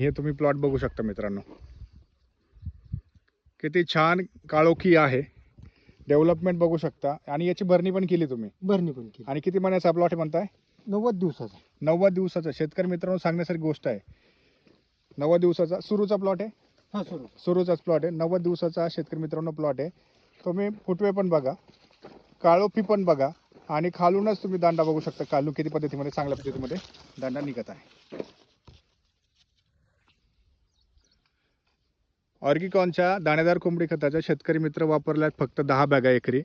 हे तुम्ही प्लॉट बघू शकता मित्रांनो, किती छान काळोखी आहे. डेव्हलपमेंट बघू शकता आणि याची भरणी पण केली तुम्ही. भरणी पण केली. आणि किती महिन्याचा प्लॉट आहे म्हणताय? 90 दिवसाचा. 90 दिवसाचा. शेतकरी मित्रांनो सांगण्यासारखी गोष्ट आहे. 90 दिवसाचा सुरूचा प्लॉट आहे. हा सुरूचाच प्लॉट आहे. 90 दिवसाचा शेतकरी मित्रांनो प्लॉट आहे. तुम्ही फुटवे पण बघा, काळोखी पण बघा आणि खालूनच तुम्ही दांडा बघू शकता. खालून किती पद्धतीमध्ये चांगल्या पद्धतीमध्ये दांडा निघत आहे. ऑर्गिकॉनच्या दाणेदार कोंबडी खताच्या शेतकरी मित्र वापरल्यात फक्त 10 बॅगा एकरी.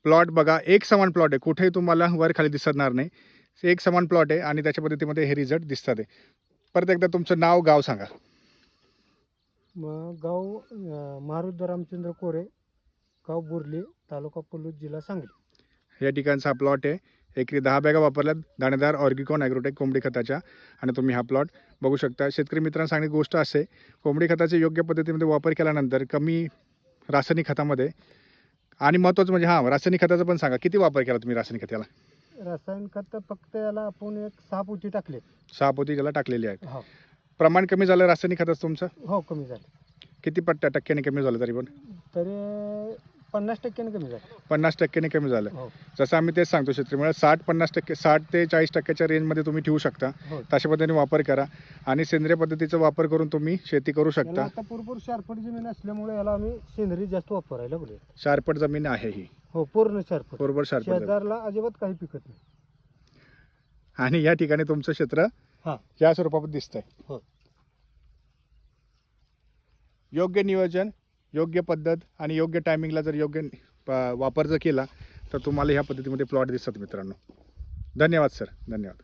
प्लॉट बघा, एक समान प्लॉट आहे. कुठेही तुम्हाला वर खाली दिसणार नाही. एक समान प्लॉट आहे आणि त्याच्या पद्धतीमध्ये हे रिझल्ट दिसतात आहे. परत एकदा तुमचं नाव गाव सांगा. गाव मारुद्द रामचंद्र कोरे, गाव बोर्ली, तालुका पलूस, जिल्हा सांगली. या ठिकाणचा हा प्लॉट आहे. एकरी 10 बॅगा वापरल्यात दाणेदार ऑर्गिकॉन ॲग्रोटेक कोंबडी खताच्या आणि तुम्ही हा प्लॉट बघू शकता. शेतकरी मित्रांना सांगण्याची गोष्ट असे, कोंबडी खताचा योग्य पद्धतीमध्ये वापर केल्यानंतर कमी रासायनिक खतामध्ये आणि महत्त्वाचं म्हणजे रासायनिक खताचा पण सांगा, किती वापर केला तुम्ही रासायनिक खताला? रासायनिक खत फक्त याला आपण एक 6 पोती टाकले. 6 पोती त्याला टाकलेली आहेत. हो प्रमाण कमी झालं रासायनिक खताचं तुमचं? हो, कमी झाले. किती टक्क्याने कमी झालं तरी पण? तरी 50% कमी झाले. 50% कमी झालं. हो जसं आम्ही तेच सांगतो शेतकरी, 60-50%, 60 ते 40% रेंजमध्ये तुम्ही ठेवू शकता. हो. तशा पद्धतीने वापर करा आणि सेंद्रिय पद्धतीचा वापर करून तुम्ही शेती करू याला शकता. आता भरपूर शारपट जमीन असल्यामुळे याला आम्ही सेंद्रिय जास्त वापरायला लागलो. शारपट जमीन आहे ही. हो, पूर्ण शारपट. बरोबर, शारपट जमीन. शेजारला अजिबात काही पिकत नाही. आणि या ठिकाणी तुमचं क्षेत्र हा या स्वरूपात दिसतंय. हो. योग्य नियोजन, योग्य पद्धत आणि योग्य टायमिंगला जर योग्य वापर जर केला तर तुम्हाला ह्या पद्धतीमध्ये प्लॉट दिसतात मित्रांनो. धन्यवाद सर, धन्यवाद.